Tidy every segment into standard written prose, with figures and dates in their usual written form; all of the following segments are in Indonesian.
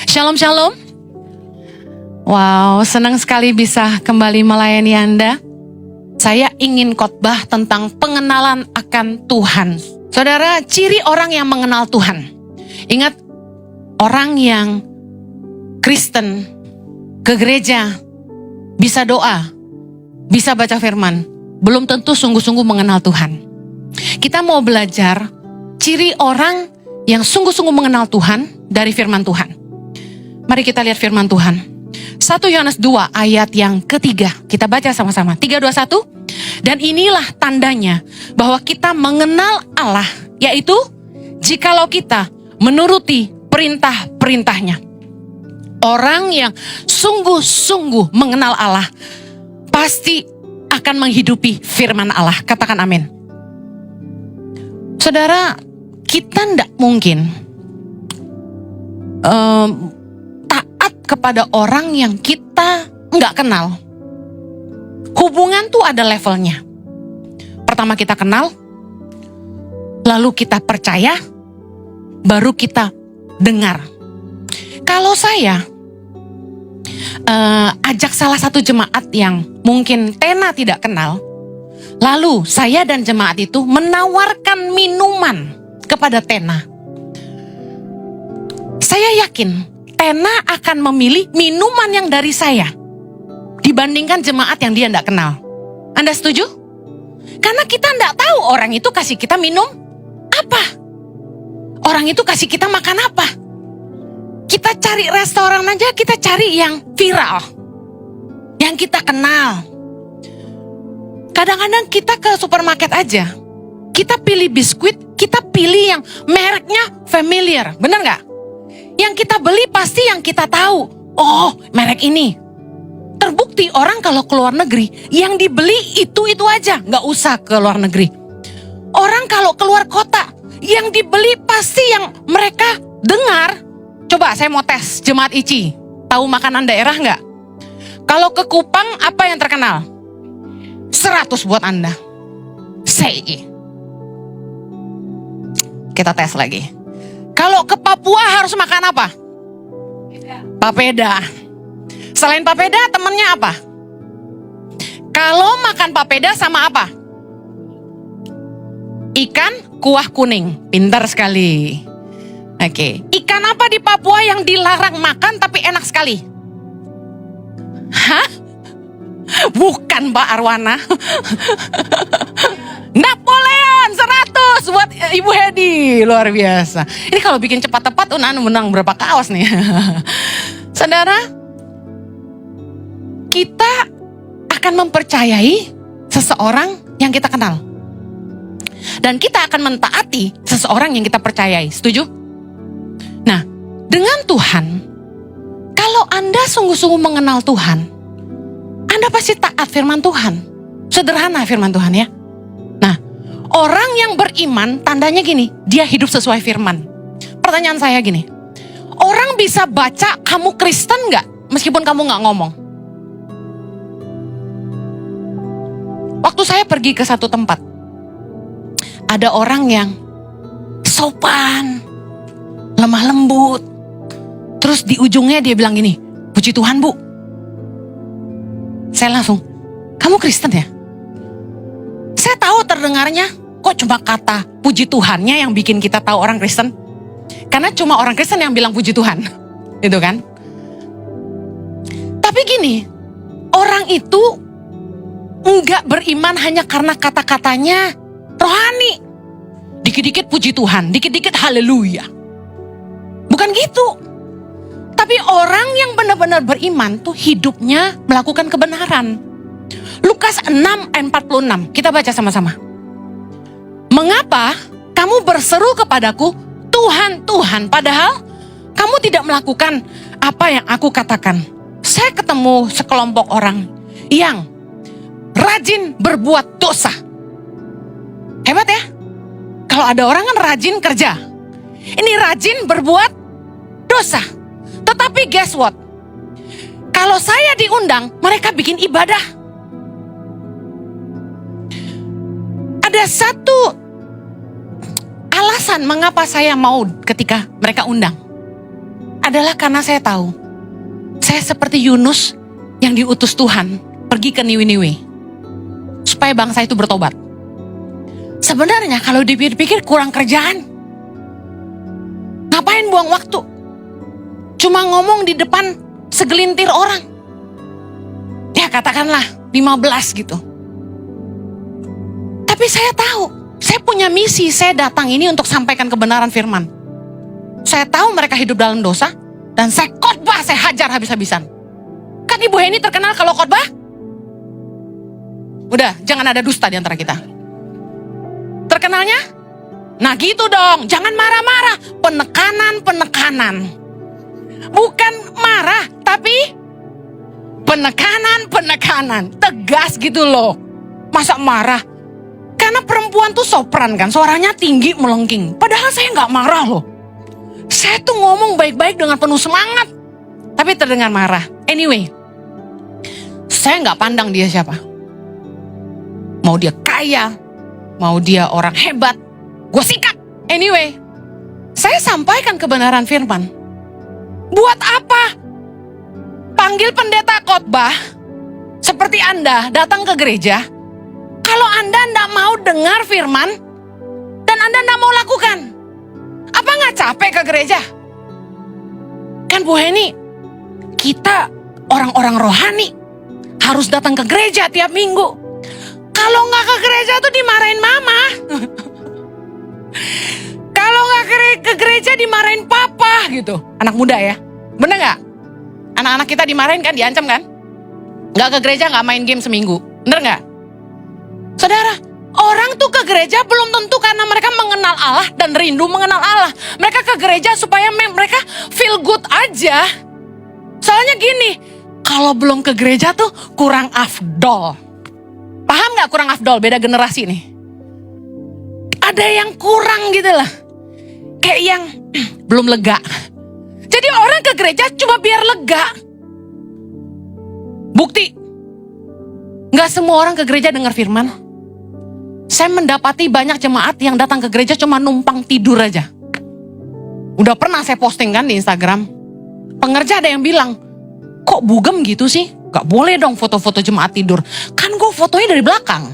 Shalom, shalom. Wow, senang sekali bisa kembali melayani Anda. Saya ingin khotbah tentang pengenalan akan Tuhan. Saudara, ciri orang yang mengenal Tuhan. Ingat, orang yang Kristen, ke gereja, bisa doa, bisa baca firman, belum tentu sungguh-sungguh mengenal Tuhan. Kita mau belajar ciri orang yang sungguh-sungguh mengenal Tuhan dari firman Tuhan. Mari kita lihat firman Tuhan. 1 Yohanes 2 ayat yang ketiga. Kita baca sama-sama. 3, 2, 1. Dan inilah tandanya bahwa kita mengenal Allah, yaitu jikalau kita menuruti perintah-perintahnya. Orang yang sungguh-sungguh mengenal Allah pasti akan menghidupi firman Allah. Katakan amin. Saudara, kita tidak mungkin taat kepada orang yang kita nggak kenal. Hubungan tuh ada levelnya. Pertama kita kenal, lalu kita percaya, baru kita dengar. Kalau saya ajak salah satu jemaat yang mungkin Tena tidak kenal, lalu saya dan jemaat itu menawarkan minuman kepada Tena. Saya yakin Tena akan memilih minuman yang dari saya dibandingkan jemaat yang dia tidak kenal. Anda setuju? Karena kita tidak tahu orang itu kasih kita minum apa. Orang itu kasih kita makan apa. Kita cari restoran aja, kita cari yang viral, yang kita kenal. Kadang-kadang kita ke supermarket aja, kita pilih biskuit, kita pilih yang mereknya familiar, benar nggak? Yang kita beli pasti yang kita tahu. Oh, merek ini. Terbukti orang kalau ke luar negeri, yang dibeli itu aja, nggak usah ke luar negeri. Orang kalau keluar kota, yang dibeli pasti yang mereka dengar. Coba saya mau tes jemaat ICI, tahu makanan daerah nggak? Kalau ke Kupang apa yang terkenal? 100 buat Anda. Sei. Kita tes lagi. Kalau ke Papua harus makan apa? Papeda. Selain papeda, temennya apa? Kalau makan papeda sama apa? Ikan kuah kuning. Pintar sekali. Oke. Ikan apa di Papua yang dilarang makan tapi enak sekali? Hah? Bukan Mbak Arwana. Napoleon 100 buat Ibu Hedi. Luar biasa. Ini kalau bikin cepat tepat menang berapa kaos nih. Saudara, kita akan mempercayai seseorang yang kita kenal. Dan kita akan mentaati seseorang yang kita percayai. Setuju? Nah, dengan Tuhan, kalau Anda sungguh-sungguh mengenal Tuhan, Anda pasti taat firman Tuhan. Sederhana firman Tuhan ya. Nah, orang yang beriman tandanya gini, dia hidup sesuai firman. Pertanyaan saya gini, orang bisa baca kamu Kristen gak meskipun kamu gak ngomong? Waktu saya pergi ke satu tempat, ada orang yang sopan, lemah lembut. Terus di ujungnya dia bilang gini, puji Tuhan Bu. Saya langsung, kamu Kristen ya? Saya tahu terdengarnya, kok cuma kata puji Tuhannya yang bikin kita tahu orang Kristen? Karena cuma orang Kristen yang bilang puji Tuhan. Gitu kan? Tapi gini, orang itu enggak beriman hanya karena kata-katanya rohani. Dikit-dikit puji Tuhan, dikit-dikit haleluya. Bukan gitu. Tapi orang yang benar-benar beriman tuh hidupnya melakukan kebenaran. Lukas 6 ayat 46. Kita baca sama-sama. Mengapa kamu berseru kepadaku, Tuhan, Tuhan, padahal kamu tidak melakukan apa yang aku katakan? Saya ketemu sekelompok orang yang rajin berbuat dosa. Hebat ya? Kalau ada orang kan rajin kerja. Ini rajin berbuat dosa. Tetapi guess what? Kalau saya diundang, mereka bikin ibadah. Ada satu alasan mengapa saya mau ketika mereka undang. adalah karena saya tahu, saya seperti Yunus yang diutus Tuhan pergi ke Niniwe supaya bangsa itu bertobat. Sebenarnya kalau dipikir-pikir kurang kerjaan. Ngapain buang waktu? Cuma ngomong di depan segelintir orang. Ya katakanlah 15 gitu. Tapi saya tahu, saya punya misi, saya datang ini untuk sampaikan kebenaran firman. Saya tahu mereka hidup dalam dosa, dan saya khotbah, saya hajar habis-habisan. Kan Ibu Heni terkenal kalau khotbah? Udah, jangan ada dusta di antara kita. Terkenalnya? Nah gitu dong, jangan marah-marah. Penekanan. Bukan marah, tapi penekanan. Tegas gitu loh. Masa marah? Karena perempuan tuh sopran kan, suaranya tinggi melengking. Padahal saya gak marah loh. Saya tuh ngomong baik-baik dengan penuh semangat. Tapi terdengar marah. Anyway, saya gak pandang dia siapa. Mau dia kaya, mau dia orang hebat, gue sikat. Anyway, saya sampaikan kebenaran firman. Buat apa? Panggil pendeta khotbah seperti Anda datang ke gereja, kalau Anda tidak mau dengar firman dan Anda tidak mau lakukan. Apa nggak capek ke gereja? Kan Bu Heni, kita orang-orang rohani harus datang ke gereja tiap minggu. Kalau nggak ke gereja tuh dimarahin mama. Kalau nggak ke gereja dimarahin papa gitu. Anak muda ya, bener nggak? Anak-anak kita dimarahin kan, diancam kan? Nggak ke gereja nggak main game seminggu, bener nggak? Saudara, orang tuh ke gereja belum tentu karena mereka mengenal Allah dan rindu mengenal Allah. Mereka ke gereja supaya mereka feel good aja. Soalnya gini, kalau belum ke gereja tuh kurang afdol. Paham gak kurang afdol? Beda generasi nih. Ada yang kurang gitu lah. Kayak yang belum lega. Jadi orang ke gereja cuma biar lega. Bukti. Gak semua orang ke gereja dengar firman. Saya mendapati banyak jemaat yang datang ke gereja cuma numpang tidur aja. Udah pernah saya posting kan di Instagram. Pengerja ada yang bilang, kok bugem gitu sih? Gak boleh dong foto-foto jemaat tidur. Kan gue fotonya dari belakang.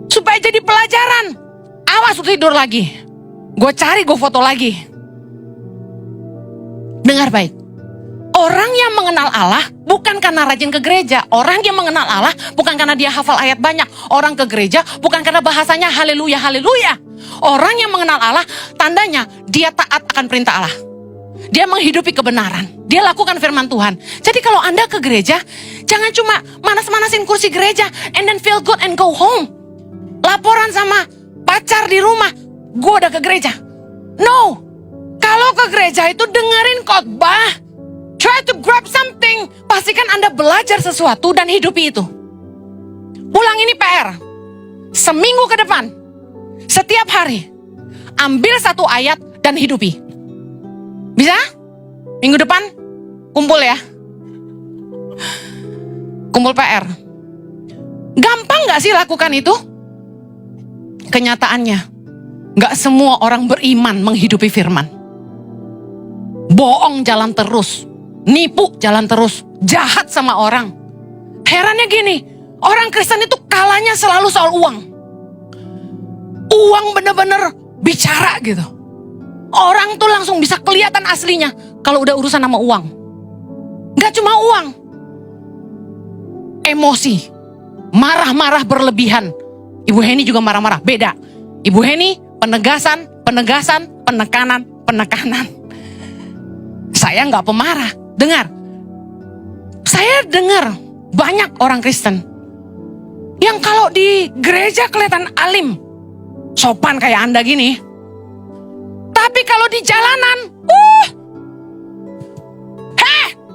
Supaya jadi pelajaran. Awas tidur lagi. Gue cari, gue foto lagi. Dengar baik. Orang yang mengenal Allah bukan karena rajin ke gereja. Orang yang mengenal Allah bukan karena dia hafal ayat banyak. Orang ke gereja bukan karena bahasanya haleluya, haleluya. Orang yang mengenal Allah tandanya dia taat akan perintah Allah. Dia menghidupi kebenaran. Dia lakukan firman Tuhan. Jadi kalau Anda ke gereja, jangan cuma manas-manasin kursi gereja and then feel good and go home. Laporan sama pacar di rumah, gue udah ke gereja. No. Kalau ke gereja itu dengerin khotbah. Try to grab something. Pastikan Anda belajar sesuatu dan hidupi itu. Pulang ini PR. Seminggu ke depan. Setiap hari. Ambil satu ayat dan hidupi. Bisa? Minggu depan kumpul ya. Kumpul PR. Gampang gak sih lakukan itu? Kenyataannya, gak semua orang beriman menghidupi firman. Bohong jalan terus. Nipu jalan terus. Jahat sama orang. Herannya gini, orang Kristen itu kalahnya selalu soal uang. Uang bener-bener bicara gitu. Orang tuh langsung bisa kelihatan aslinya kalau udah urusan sama uang. Gak cuma uang. Emosi. Marah-marah berlebihan. Ibu Heni juga marah-marah. Beda. Ibu Heni penegasan, penekanan. Saya gak pemarah. Dengar. Saya dengar banyak orang Kristen yang kalau di gereja kelihatan alim. Sopan kayak Anda gini. Tapi kalau di jalanan,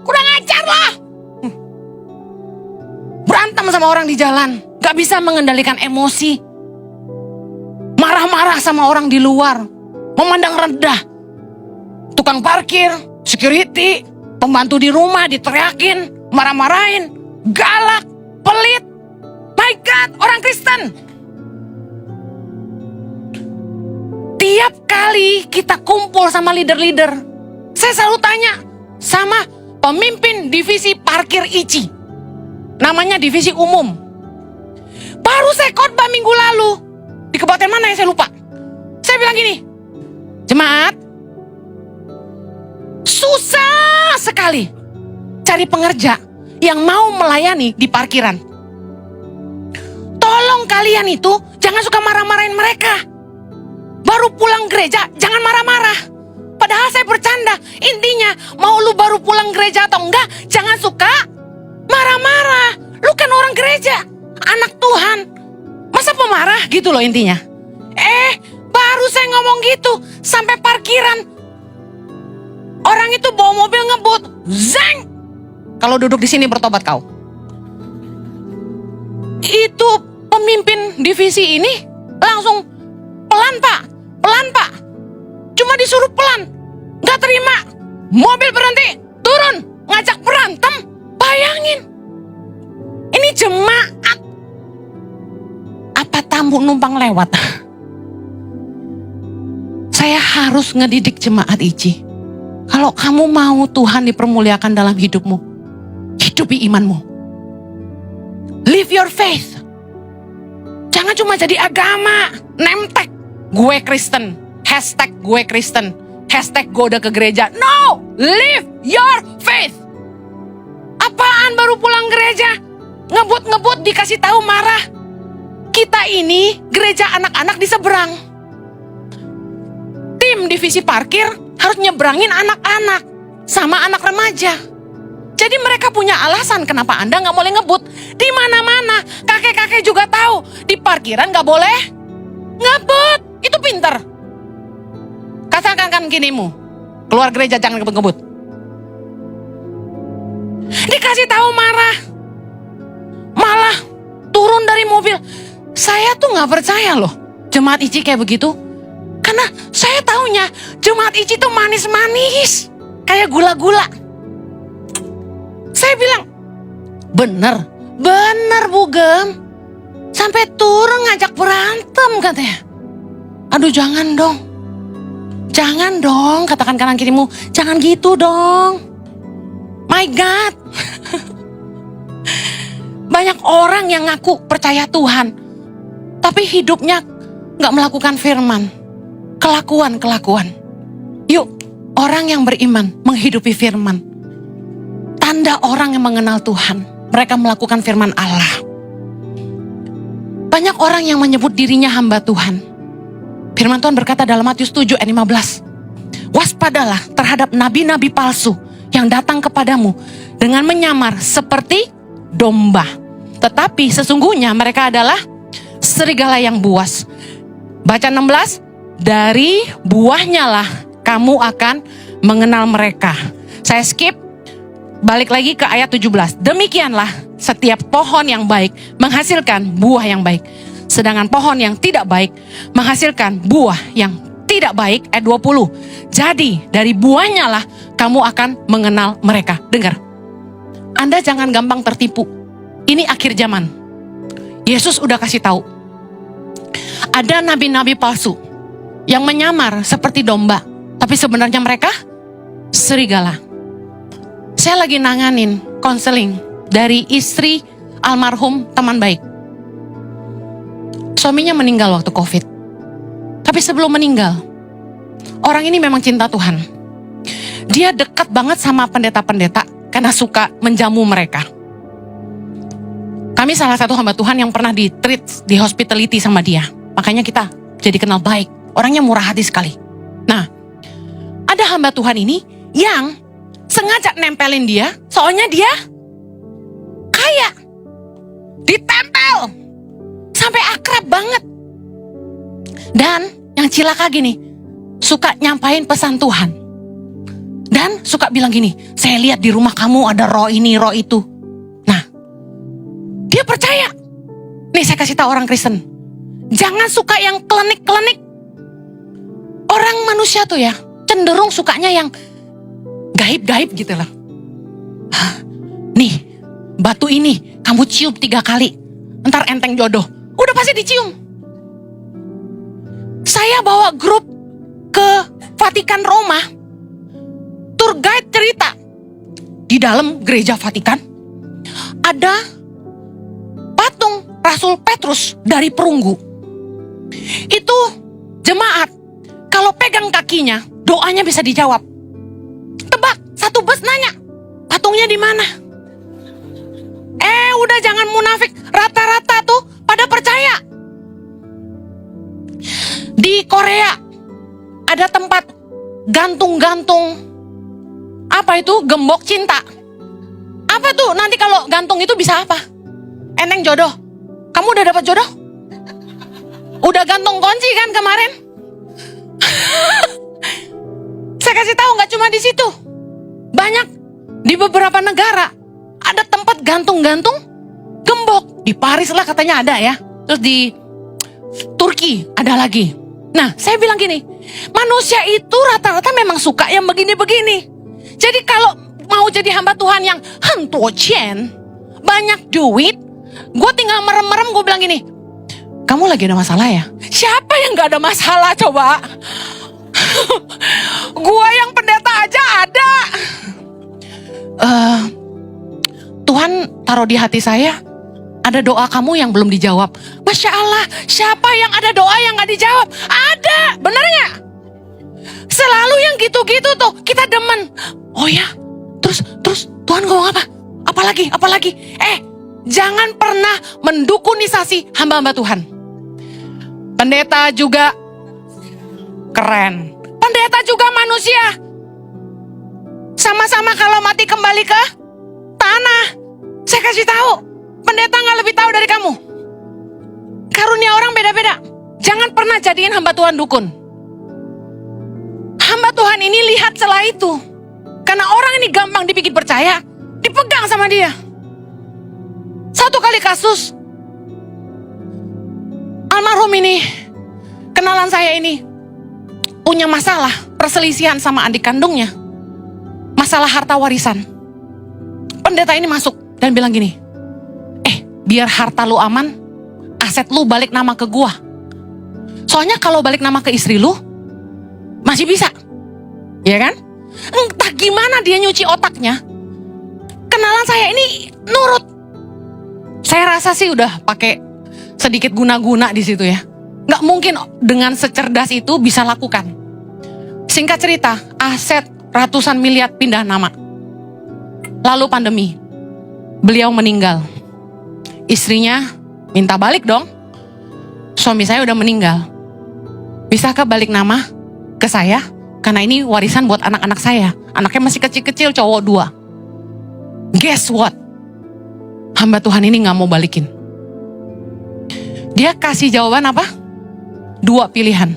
kurang ajar loh. Berantem sama orang di jalan, gak bisa mengendalikan emosi. Marah-marah sama orang di luar, memandang rendah. Tukang parkir, security, pembantu di rumah diteriakin, marah-marahin, galak, pelit. My God, orang Kristen. Tiap kali kita kumpul sama leader-leader, Saya selalu tanya sama pemimpin divisi parkir ICI. Namanya divisi umum. Baru saya khotbah minggu lalu. Di kabupaten mana ya saya lupa. Saya bilang gini, jemaat, susah sekali cari pengerja yang mau melayani di parkiran. Tolong kalian itu jangan suka marah-marahin mereka. Baru pulang gereja jangan marah-marah. Padahal saya bercanda. Intinya mau lu baru pulang gereja atau enggak, jangan suka marah-marah. Lu kan orang gereja, anak Tuhan. Masa pemarah gitu loh intinya. Baru saya ngomong gitu sampai parkiran. Orang itu bawa mobil ngebut. Zeng. Kalau duduk di sini bertobat kau. Itu pemimpin divisi ini langsung pelan pak. Cuma disuruh pelan. Gak terima. Mobil berhenti. Turun. Ngajak berantem. Bayangin. Ini jemaat. Apa tamu numpang lewat? Saya harus ngedidik jemaat ICI. Kalau kamu mau Tuhan dipermuliakan dalam hidupmu, hidupi imanmu. Live your faith. Jangan cuma jadi agama, name tag, gue Kristen, hashtag gue Kristen, hashtag gue udah ke gereja. No, live your faith. Apaan baru pulang gereja, ngebut-ngebut dikasih tahu marah. Kita ini gereja anak-anak di seberang. Tim divisi parkir harus nyebrangin anak-anak sama anak remaja. Jadi mereka punya alasan kenapa Anda nggak boleh ngebut. Di mana-mana, kakek-kakek juga tahu di parkiran nggak boleh ngebut. Itu pinter. Katakan kan kinimu, keluar gereja jangan ngebut-ngebut. Dikasih tahu marah, malah turun dari mobil. Saya tuh nggak percaya loh, jemaat ICI kayak begitu. Karena saya taunya jemaat ICI tuh manis-manis, kayak gula-gula. Saya bilang, bener Bu Gem. Sampai turun ngajak berantem katanya. Aduh jangan dong, katakan kanan kirimu, jangan gitu dong. My God. Banyak orang yang ngaku percaya Tuhan, tapi hidupnya gak melakukan firman. Kelakuan. Yuk, orang yang beriman menghidupi firman. Tanda orang yang mengenal Tuhan, mereka melakukan firman Allah. Banyak orang yang menyebut dirinya hamba Tuhan. Firman Tuhan berkata dalam Matius 7 ayat 15. Waspadalah terhadap nabi-nabi palsu yang datang kepadamu dengan menyamar seperti domba. Tetapi sesungguhnya mereka adalah serigala yang buas. Baca 16. Dari buahnya lah kamu akan mengenal mereka. Saya skip, balik lagi ke ayat 17. Demikianlah setiap pohon yang baik menghasilkan buah yang baik. Sedangkan pohon yang tidak baik menghasilkan buah yang tidak baik. Ayat 20. Jadi dari buahnya lah kamu akan mengenal mereka. Dengar, Anda jangan gampang tertipu. Ini akhir zaman. Yesus udah kasih tahu. Ada nabi-nabi palsu yang menyamar seperti domba, tapi sebenarnya mereka serigala. Saya lagi nanganin konseling dari istri almarhum teman baik. Suaminya meninggal waktu COVID. Tapi sebelum meninggal, orang ini memang cinta Tuhan. Dia dekat banget sama pendeta-pendeta karena suka menjamu mereka. Kami salah satu hamba Tuhan yang pernah di-treat, di hospitality sama dia. Makanya kita jadi kenal baik. Orangnya murah hati sekali. Nah, ada hamba Tuhan ini yang sengaja nempelin dia, soalnya dia kaya. Ditempel. Sampai akrab banget. Dan yang cilaka gini, suka nyampain pesan Tuhan. Dan suka bilang gini, saya lihat di rumah kamu ada roh ini, roh itu. Nah, dia percaya. Nih saya kasih tahu orang Kristen. Jangan suka yang klenik-klenik. Orang manusia tuh ya, cenderung sukanya yang gaib-gaib gitu loh. Nih, batu ini kamu cium 3 kali. Ntar enteng jodoh. Udah pasti dicium. Saya bawa grup ke Vatikan Roma. tour guide cerita, di dalam gereja Vatikan ada patung Rasul Petrus dari perunggu. Itu jemaat, kalau pegang kakinya, doanya bisa dijawab. Tebak, satu bus nanya, patungnya di mana? Udah jangan munafik, rata-rata tuh pada percaya. Di Korea ada tempat gantung-gantung, apa itu, gembok cinta. Apa tuh, nanti kalau gantung itu bisa apa? Eneng jodoh. Kamu udah dapat jodoh? Udah gantung kunci kan kemarin? Saya kasih tahu, nggak cuma di situ. Banyak di beberapa negara ada tempat gantung-gantung gembok. Di Paris lah katanya ada ya. Terus di Turki ada lagi. Nah, saya bilang gini, manusia itu rata-rata memang suka yang begini-begini. Jadi kalau mau jadi hamba Tuhan yang hantuocien, banyak duit, gue tinggal merem-merem, gue bilang gini, kamu lagi ada masalah ya? Siapa yang gak ada masalah coba? Gue yang pendeta aja ada. Tuhan taruh di hati saya, ada doa kamu yang belum dijawab. Masya Allah, siapa yang ada doa yang gak dijawab? Ada, bener gak? Selalu yang gitu-gitu tuh, kita demen. Oh ya, terus Tuhan ngomong apa? Apalagi? Jangan pernah mendukunisasi hamba-hamba Tuhan. Pendeta juga keren. Pendeta juga manusia. Sama-sama kalau mati kembali ke tanah. Saya kasih tahu, pendeta gak lebih tahu dari kamu. Karunia orang beda-beda. Jangan pernah jadiin hamba Tuhan dukun. Hamba Tuhan ini lihat celah itu. Karena orang ini gampang dibikin percaya, dipegang sama dia. Satu kali kasus, almarhum ini, kenalan saya ini, punya masalah perselisihan sama adik kandungnya. Masalah harta warisan. Pendeta ini masuk dan bilang gini, biar harta lu aman, aset lu balik nama ke gua. Soalnya kalau balik nama ke istri lu, masih bisa. Ya kan? Entah gimana dia nyuci otaknya. Kenalan saya ini nurut. Saya rasa sih udah pakai sedikit guna-guna di situ ya. Nggak mungkin dengan secerdas itu bisa lakukan. Singkat cerita, aset ratusan miliar pindah nama. Lalu pandemi. Beliau meninggal. Istrinya minta balik dong. Suami saya udah meninggal. Bisakah balik nama ke saya? Karena ini warisan buat anak-anak saya. Anaknya masih kecil-kecil, cowok 2. Guess what? Hamba Tuhan ini gak mau balikin. Dia kasih jawaban apa? 2 pilihan.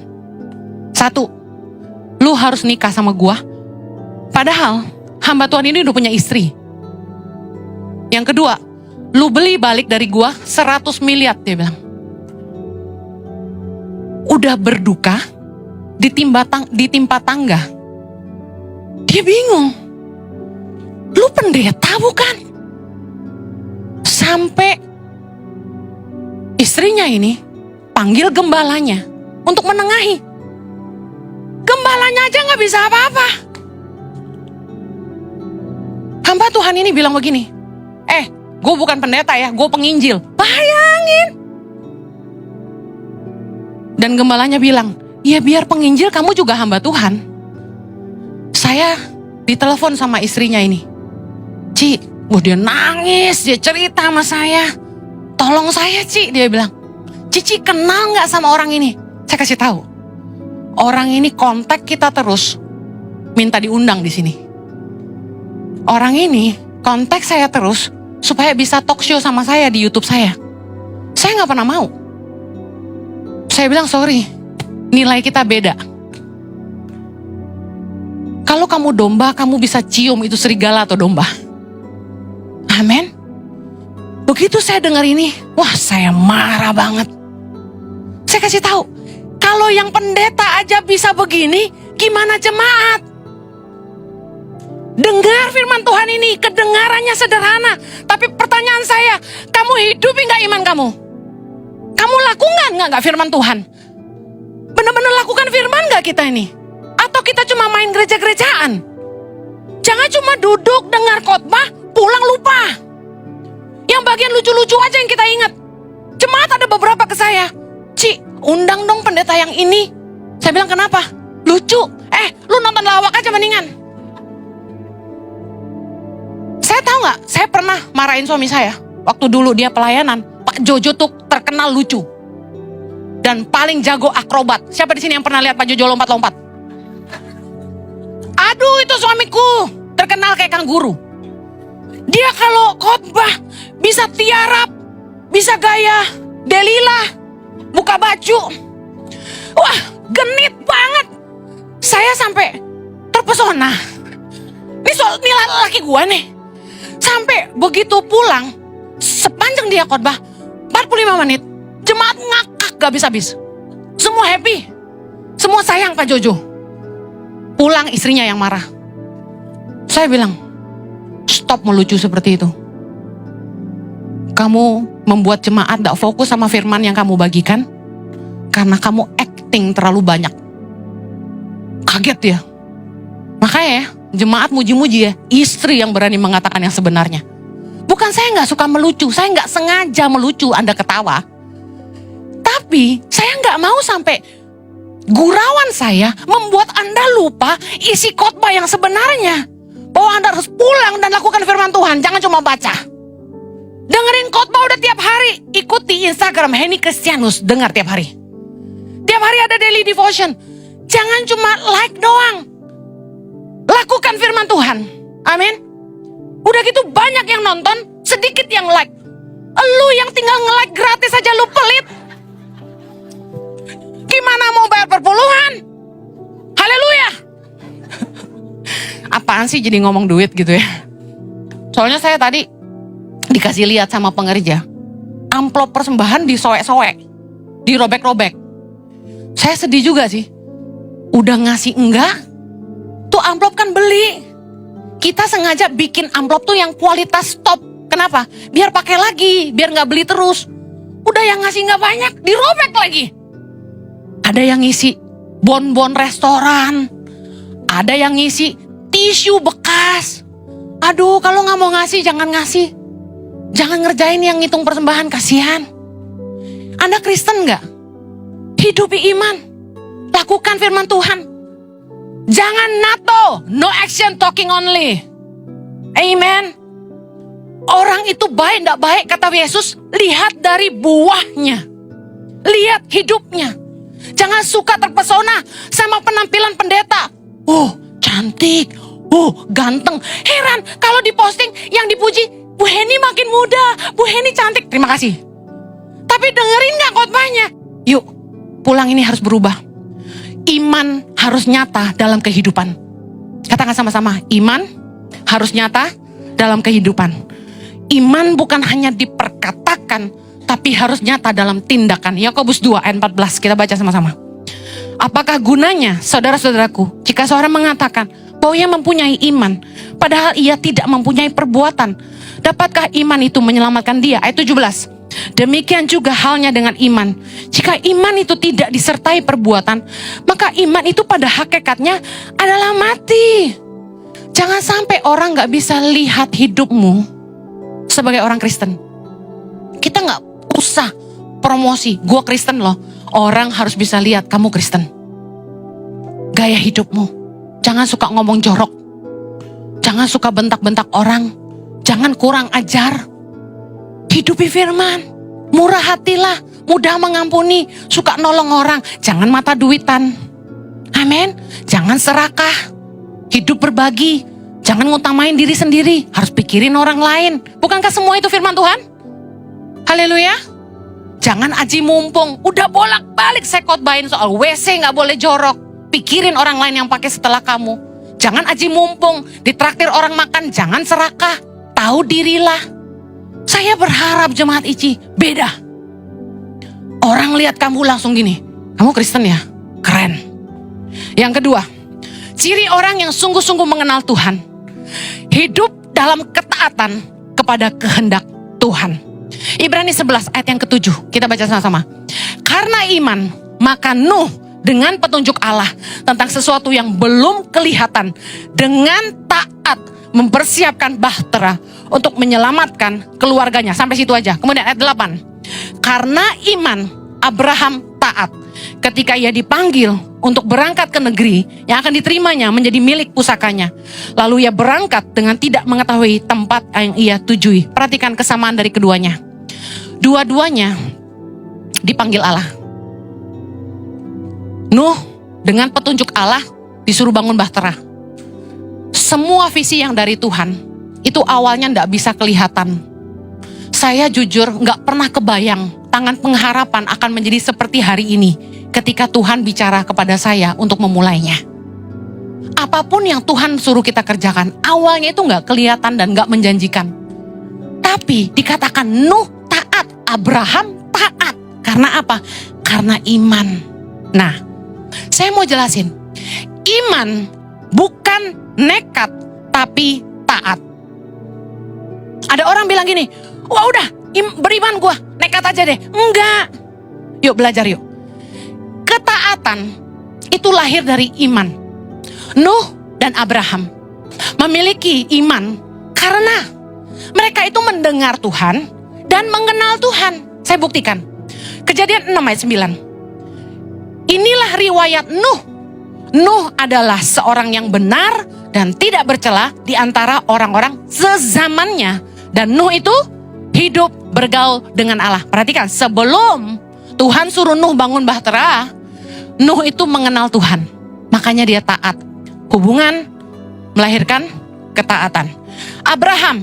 1, lu harus nikah sama gua. Padahal hamba Tuhan ini udah punya istri. Yang kedua, lu beli balik dari gua 100 miliar, dia bilang. Udah berduka, ditimpa tangga. Dia bingung. Lu pendeta bukan? Sampai istrinya ini panggil gembalanya untuk menengahi. Gembalanya aja gak bisa apa-apa. Hamba Tuhan ini bilang begini, gue bukan pendeta ya, gue penginjil. Bayangin. Dan gembalanya bilang, ya biar penginjil kamu juga hamba Tuhan. Saya ditelepon sama istrinya ini. Ci, dia nangis, dia cerita sama saya. Tolong saya Ci, dia bilang. Cici kenal gak sama orang ini? Saya kasih tahu. Orang ini kontak kita terus, minta diundang di sini. Orang ini kontak saya terus, supaya bisa talk show sama saya di YouTube saya. Saya gak pernah mau. Saya bilang sorry, nilai kita beda. Kalau kamu domba, kamu bisa cium itu serigala atau domba. Amin. Begitu saya dengar ini, wah saya marah banget. Saya kasih tahu, kalau yang pendeta aja bisa begini, gimana jemaat? Dengar firman Tuhan ini, kedengarannya sederhana. Tapi pertanyaan saya, kamu hidupi gak iman kamu? Kamu lakukan gak firman Tuhan? Benar-benar lakukan firman gak kita ini? Atau kita cuma main gereja-gerejaan? Jangan cuma duduk dengar khotbah, pulang lupa. Yang bagian lucu-lucu aja yang kita ingat. Jemaat ada beberapa ke saya, Ci, undang dong pendeta yang ini. Saya bilang, kenapa? Lucu. Lu nonton lawak aja mendingan. Saya tahu gak, saya pernah marahin suami saya. Waktu dulu dia pelayanan, Pak Jojo tuh terkenal lucu. Dan paling jago akrobat. Siapa di sini yang pernah lihat Pak Jojo lompat-lompat? Aduh, itu suamiku. Terkenal kayak kanguru. Dia kalau khotbah bisa tiarap, bisa gaya Delila, buka baju. Wah, genit banget. Saya sampai terpesona. Ini laki gue nih. Sampai begitu pulang, sepanjang dia khotbah 45 menit, jemaat ngakak gak habis-habis. Semua happy. Semua sayang Pak Jojo. Pulang istrinya yang marah. Saya bilang, stop melucu seperti itu. Kamu membuat jemaat gak fokus sama firman yang kamu bagikan karena kamu acting terlalu banyak. Kaget dia. Makanya ya, jemaat muji-muji ya, istri yang berani mengatakan yang sebenarnya. Bukan saya gak suka melucu, saya gak sengaja melucu, Anda ketawa. Tapi saya gak mau sampai gurauan saya membuat Anda lupa isi khotbah yang sebenarnya. Bahwa Anda harus pulang dan lakukan firman Tuhan, jangan cuma baca. Dengerin khotbah udah tiap hari, ikuti Instagram Henny Kristianus, dengar tiap hari. Tiap hari ada daily devotion. Jangan cuma like doang. Lakukan firman Tuhan. Amin. Udah gitu banyak yang nonton, sedikit yang like. Lu yang tinggal nge-like gratis aja lu pelit. Gimana mau bayar perpuluhan? Haleluya. Apaan sih jadi ngomong duit gitu ya? Soalnya saya tadi dikasih lihat sama pengerja, amplop persembahan disoek-soek, dirobek-robek. Saya sedih juga sih. Udah ngasih enggak? Tuh amplop kan beli. Kita sengaja bikin amplop tuh yang kualitas top. Kenapa? Biar pakai lagi, biar nggak beli terus. Udah yang ngasih nggak banyak, dirobek lagi. Ada yang ngisi bon-bon restoran, ada yang ngisi tisu bekas. Aduh, kalau nggak mau ngasih, jangan ngasih. Jangan ngerjain yang ngitung persembahan, kasihan. Anda Kristen nggak? Hidupi iman, lakukan firman Tuhan. Jangan NATO, no action, talking only. Amen. Orang itu baik nggak baik kata Yesus, lihat dari buahnya, lihat hidupnya. Jangan suka terpesona sama penampilan pendeta. Cantik, ganteng. Heran kalau diposting yang dipuji, Bu Henny makin muda, Bu Henny cantik. Terima kasih. Tapi dengerin gak khotbahnya? Yuk, pulang ini harus berubah. Iman harus nyata dalam kehidupan. Katakan sama-sama, iman harus nyata dalam kehidupan. Iman bukan hanya diperkatakan, tapi harus nyata dalam tindakan. Yakobus 2 ayat 14, kita baca sama-sama. Apakah gunanya, saudara-saudaraku, jika seorang mengatakan bahwa ia mempunyai iman, padahal ia tidak mempunyai perbuatan? Dapatkah iman itu menyelamatkan dia? Ayat 17. Demikian juga halnya dengan iman. Jika iman itu tidak disertai perbuatan, maka iman itu pada hakikatnya adalah mati. Jangan sampai orang gak bisa lihat hidupmu sebagai orang Kristen. Kita gak usah promosi, gue Kristen loh. Orang harus bisa lihat kamu Kristen. Gaya hidupmu. Jangan suka ngomong jorok. Jangan suka bentak-bentak orang. Jangan kurang ajar. Hidupi firman. Murah hatilah. Mudah mengampuni. Suka nolong orang. Jangan mata duitan. Amin. Jangan serakah. Hidup berbagi. Jangan ngutamain diri sendiri. Harus pikirin orang lain. Bukankah semua itu firman Tuhan? Haleluya. Jangan aji mumpung. Udah bolak-balik saya khotbahin soal WC gak boleh jorok. Pikirin orang lain yang pakai setelah kamu. Jangan aji mumpung. Ditraktir orang makan, jangan serakah. Tahu dirilah. Saya berharap jemaat ICI beda. Orang lihat kamu langsung gini, kamu Kristen ya? Keren. Yang kedua, ciri orang yang sungguh-sungguh mengenal Tuhan. Hidup dalam ketaatan kepada kehendak Tuhan. Ibrani 11 ayat yang ke-7. Kita baca sama-sama. Karena iman, maka Nuh dengan petunjuk Allah tentang sesuatu yang belum kelihatan, dengan taat mempersiapkan bahtera untuk menyelamatkan keluarganya. Sampai situ aja. Kemudian ayat 8. Karena iman Abraham taat ketika ia dipanggil untuk berangkat ke negeri yang akan diterimanya menjadi milik pusakanya. Lalu ia berangkat dengan tidak mengetahui tempat yang ia tujui. Perhatikan kesamaan dari keduanya. Dua-duanya dipanggil Allah. Nuh dengan petunjuk Allah disuruh bangun bahtera. Semua visi yang dari Tuhan itu awalnya gak bisa kelihatan. Saya jujur gak pernah kebayang tangan pengharapan akan menjadi seperti hari ini ketika Tuhan bicara kepada saya untuk memulainya. Apapun yang Tuhan suruh kita kerjakan, awalnya itu gak kelihatan dan gak menjanjikan. Tapi dikatakan Nuh taat, Abraham taat. Karena apa? Karena iman. Nah, saya mau jelasin. Iman bukan nekat, tapi taat. Ada orang bilang gini, wah udah beriman gue, nekat aja deh. Enggak. Yuk belajar yuk. Ketaatan itu lahir dari iman. Nuh dan Abraham memiliki iman karena mereka itu mendengar Tuhan dan mengenal Tuhan. Saya buktikan. Kejadian 6 ayat 9. Inilah riwayat Nuh. Nuh adalah seorang yang benar dan tidak bercela di antara orang-orang sezamannya. Dan Nuh itu hidup bergaul dengan Allah. Perhatikan, sebelum Tuhan suruh Nuh bangun bahtera, Nuh itu mengenal Tuhan. Makanya dia taat. Hubungan melahirkan ketaatan. Abraham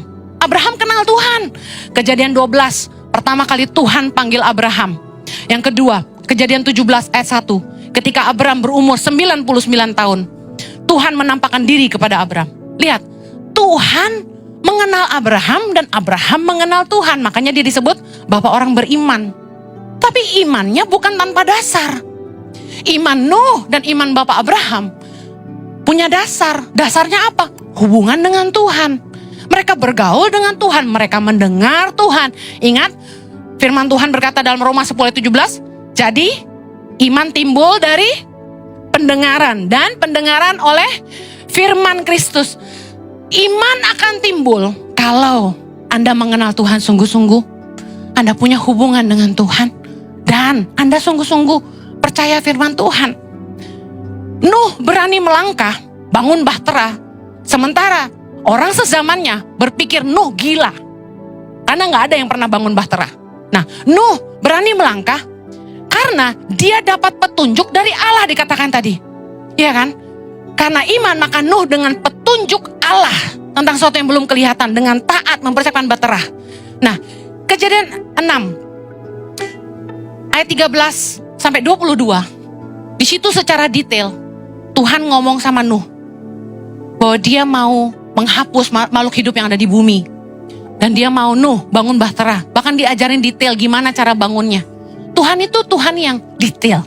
kenal Tuhan. Kejadian 12, pertama kali Tuhan panggil Abraham. Yang kedua, Kejadian 17 ayat 1. Ketika Abraham berumur 99 tahun, Tuhan menampakkan diri kepada Abraham. Lihat, Tuhan mengenal Abraham dan Abraham mengenal Tuhan. Makanya dia disebut bapak orang beriman. Tapi imannya bukan tanpa dasar. Iman Nuh dan iman bapak Abraham punya dasar. Dasarnya apa? Hubungan dengan Tuhan. Mereka bergaul dengan Tuhan. Mereka mendengar Tuhan. Ingat, firman Tuhan berkata dalam Roma 10 ayat 17. Jadi, iman timbul dari pendengaran. Dan pendengaran oleh firman Kristus. Iman akan timbul kalau Anda mengenal Tuhan sungguh-sungguh. Anda punya hubungan dengan Tuhan. Dan Anda sungguh-sungguh percaya firman Tuhan. Nuh berani melangkah, bangun bahtera. Sementara orang sezamannya berpikir Nuh gila. Karena gak ada yang pernah bangun bahtera. Nah, Nuh berani melangkah karena dia dapat petunjuk dari Allah dikatakan tadi. Iya kan? Karena iman maka Nuh dengan petunjuk Allah tentang sesuatu yang belum kelihatan, dengan taat mempersiapkan bahtera. Nah, Kejadian 6 ayat 13 sampai 22. Di situ secara detail Tuhan ngomong sama Nuh bahwa dia mau menghapus makhluk hidup yang ada di bumi. Dan dia mau Nuh bangun bahtera. Bahkan diajarin detail gimana cara bangunnya. Tuhan itu Tuhan yang detail.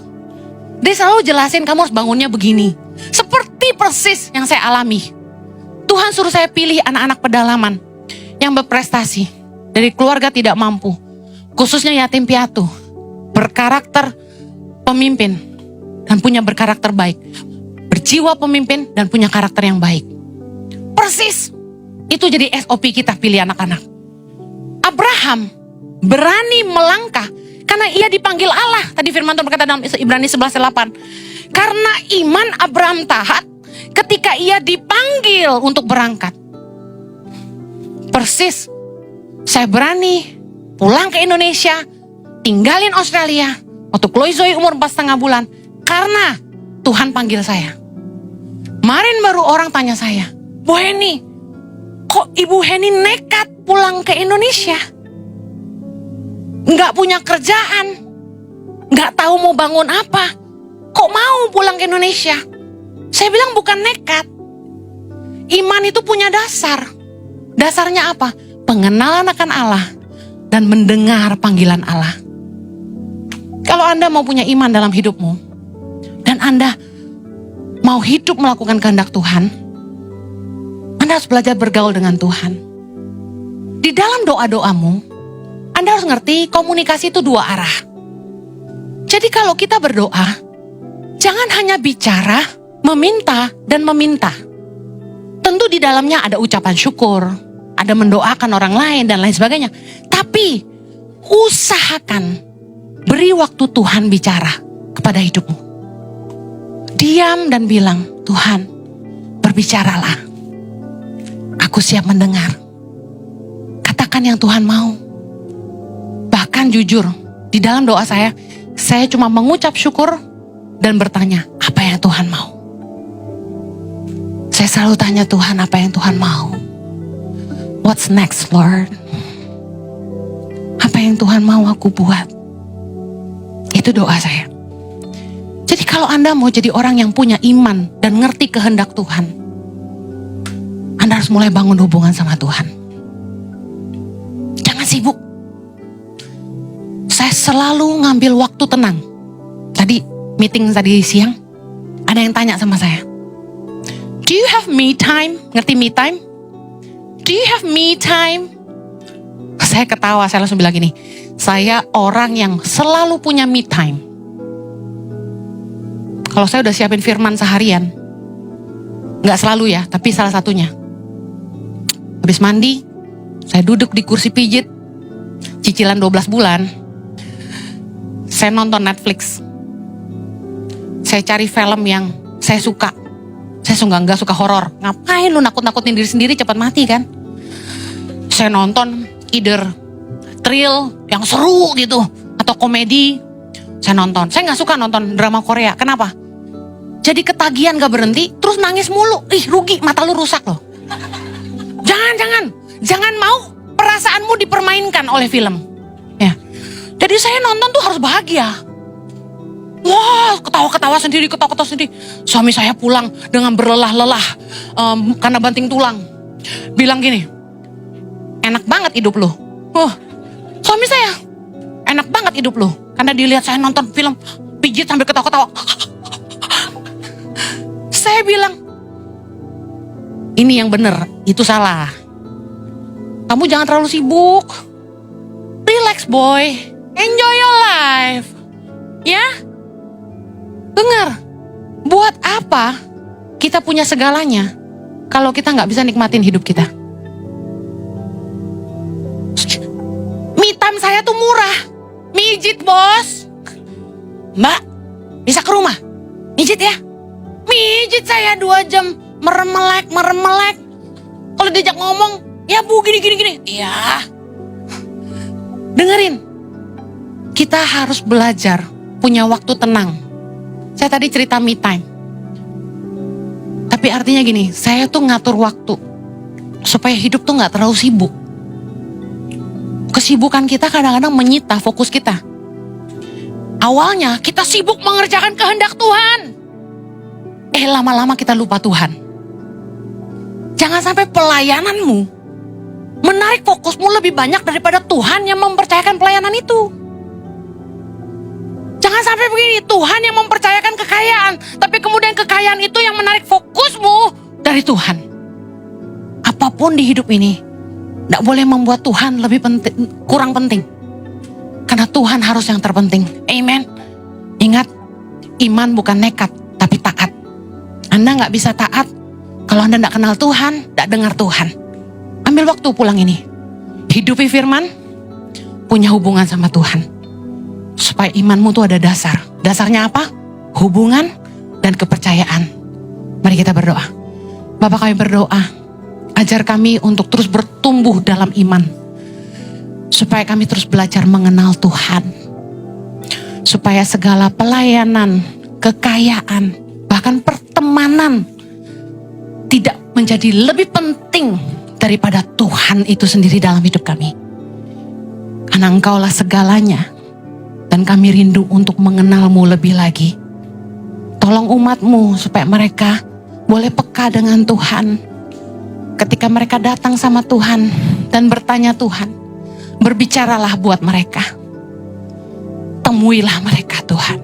Dia selalu jelasin kamu harus bangunnya begini. Seperti persis yang saya alami. Tuhan suruh saya pilih anak-anak pedalaman yang berprestasi dari keluarga tidak mampu. Khususnya yatim piatu. Berkarakter pemimpin dan punya berkarakter baik. Berjiwa pemimpin dan punya karakter yang baik. Persis. Itu jadi SOP kita pilih anak-anak. Abraham berani melangkah karena ia dipanggil Allah. Tadi firman Tuhan berkata dalam Ibrani 11:8. Karena iman Abraham taat ketika ia dipanggil untuk berangkat. Persis. Saya berani pulang ke Indonesia, tinggalin Australia waktu Chloe Zoe umur 4,5 bulan. Karena Tuhan panggil saya. Kemarin baru orang tanya saya, Bu Heni, kok Ibu Heni nekat pulang ke Indonesia? Nggak punya kerjaan, nggak tahu mau bangun apa, kok mau pulang ke Indonesia? Saya bilang bukan nekat. Iman itu punya dasar. Dasarnya apa? Pengenalan akan Allah dan mendengar panggilan Allah. Kalau Anda mau punya iman dalam hidupmu dan Anda mau hidup melakukan kehendak Tuhan, Anda harus belajar bergaul dengan Tuhan. Di dalam doa-doamu, Anda harus ngerti komunikasi itu dua arah. Jadi kalau kita berdoa, jangan hanya bicara, meminta, dan meminta. Tentu di dalamnya ada ucapan syukur, ada mendoakan orang lain dan lain sebagainya. Tapi usahakan beri waktu Tuhan bicara kepada hidupmu. Diam dan bilang, Tuhan, berbicaralah. Aku siap mendengar. Katakan yang Tuhan mau. Bahkan jujur, di dalam doa saya cuma mengucap syukur dan bertanya, apa yang Tuhan mau? Saya selalu tanya Tuhan, apa yang Tuhan mau? What's next, Lord? Apa yang Tuhan mau aku buat? Itu doa saya. Jadi kalau Anda mau jadi orang yang punya iman dan ngerti kehendak Tuhan, Anda harus mulai bangun hubungan sama Tuhan. Jangan sibuk. Saya selalu ngambil waktu tenang. Tadi meeting tadi siang, ada yang tanya sama saya, do you have me time? Ngerti me time? Do you have me time? Saya ketawa, saya langsung bilang gini, saya orang yang selalu punya me time. Kalau saya udah siapin firman seharian, gak selalu ya, tapi salah satunya. Habis mandi, saya duduk di kursi pijit, cicilan 12 bulan, saya nonton Netflix. Saya cari film yang saya suka. Saya nggak suka horor. Ngapain lu nakut-nakutin diri sendiri, cepat mati kan? Saya nonton either thrill yang seru gitu, atau komedi. Saya nonton. Saya nggak suka nonton drama Korea. Kenapa? Jadi ketagihan gak berhenti, terus nangis mulu. Ih, rugi, mata lu rusak loh. Jangan mau perasaanmu dipermainkan oleh film. Ya. Jadi saya nonton tuh harus bahagia. Wah, ketawa-ketawa sendiri. Suami saya pulang dengan berlelah-lelah karena banting tulang. Bilang gini, enak banget hidup lu. Suami saya, enak banget hidup lu. Karena dilihat saya nonton film pijit sambil ketawa-ketawa. Saya bilang, ini yang benar, itu salah. Kamu jangan terlalu sibuk. Relax boy, enjoy your life. Ya? Dengar, buat apa kita punya segalanya kalau kita gak bisa nikmatin hidup kita? Me time saya tuh murah. Mijit bos. Mbak, bisa ke rumah? Mijit ya? Mijit saya 2 jam. Meremelek. Kalau diajak ngomong, ya bu gini. Iya. Dengerin. Kita harus belajar punya waktu tenang. Saya tadi cerita me time. Tapi artinya gini, saya tuh ngatur waktu supaya hidup tuh gak terlalu sibuk. Kesibukan kita kadang-kadang menyita fokus kita. Awalnya kita sibuk mengerjakan kehendak Tuhan. Lama-lama kita lupa Tuhan. Jangan sampai pelayananmu menarik fokusmu lebih banyak daripada Tuhan yang mempercayakan pelayanan itu. Jangan sampai begini, Tuhan yang mempercayakan kekayaan, tapi kemudian kekayaan itu yang menarik fokusmu dari Tuhan. Apapun di hidup ini, tidak boleh membuat Tuhan lebih penting, kurang penting. Karena Tuhan harus yang terpenting. Amen. Ingat, iman bukan nekat, tapi taat. Anda gak bisa taat kalau Anda gak kenal Tuhan, gak dengar Tuhan. Ambil waktu pulang ini. Hidupi firman, punya hubungan sama Tuhan. Supaya imanmu tuh ada dasar. Dasarnya apa? Hubungan dan kepercayaan. Mari kita berdoa. Bapa, kami berdoa, ajar kami untuk terus bertumbuh dalam iman. Supaya kami terus belajar mengenal Tuhan. Supaya segala pelayanan, kekayaan, bahkan pertemanan tidak menjadi lebih penting daripada Tuhan itu sendiri dalam hidup kami. Karena Engkaulah segalanya. Dan kami rindu untuk mengenal-Mu lebih lagi. Tolong umat-Mu supaya mereka boleh peka dengan Tuhan. Ketika mereka datang sama Tuhan dan bertanya Tuhan, berbicaralah buat mereka. Temuilah mereka Tuhan.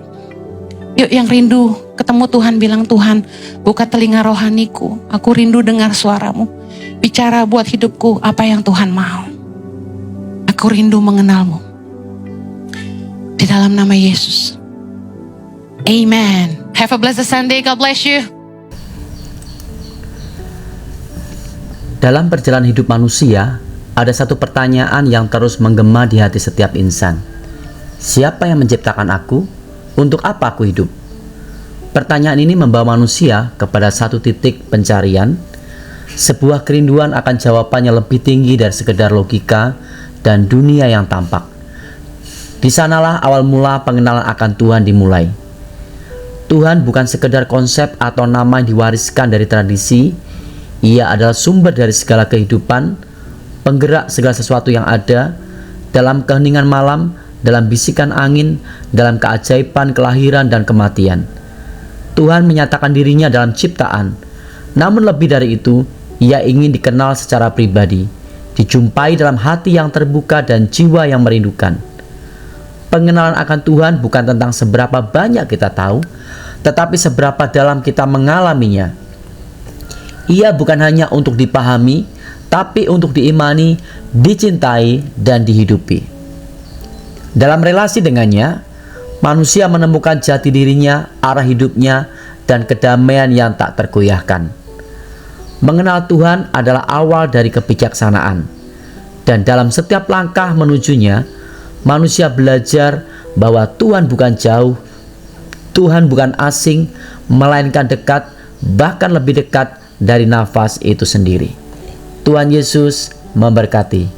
Yuk yang rindu ketemu Tuhan bilang, Tuhan buka telinga rohaniku. Aku rindu dengar suara-Mu. Bicara buat hidupku apa yang Tuhan mau. Aku rindu mengenal-Mu. Di dalam nama Yesus. Amen. Have a blessed Sunday. God bless you. Dalam perjalanan hidup manusia, ada satu pertanyaan yang terus menggema di hati setiap insan. Siapa yang menciptakan aku? Untuk apa aku hidup? Pertanyaan ini membawa manusia kepada satu titik pencarian, sebuah kerinduan akan jawabannya lebih tinggi dari sekedar logika dan dunia yang tampak. Di sanalah awal mula pengenalan akan Tuhan dimulai. Tuhan bukan sekedar konsep atau nama yang diwariskan dari tradisi. Ia adalah sumber dari segala kehidupan, penggerak segala sesuatu yang ada, dalam keheningan malam, dalam bisikan angin, dalam keajaiban kelahiran dan kematian. Tuhan menyatakan dirinya dalam ciptaan. Namun lebih dari itu, ia ingin dikenal secara pribadi, dijumpai dalam hati yang terbuka dan jiwa yang merindukan. Pengenalan akan Tuhan bukan tentang seberapa banyak kita tahu, tetapi seberapa dalam kita mengalaminya. Ia bukan hanya untuk dipahami, tapi untuk diimani, dicintai, dan dihidupi. Dalam relasi dengannya, manusia menemukan jati dirinya, arah hidupnya, dan kedamaian yang tak tergoyahkan. Mengenal Tuhan adalah awal dari kebijaksanaan, dan dalam setiap langkah menujunya, manusia belajar bahwa Tuhan bukan jauh, Tuhan bukan asing, melainkan dekat, bahkan lebih dekat dari nafas itu sendiri. Tuhan Yesus memberkati.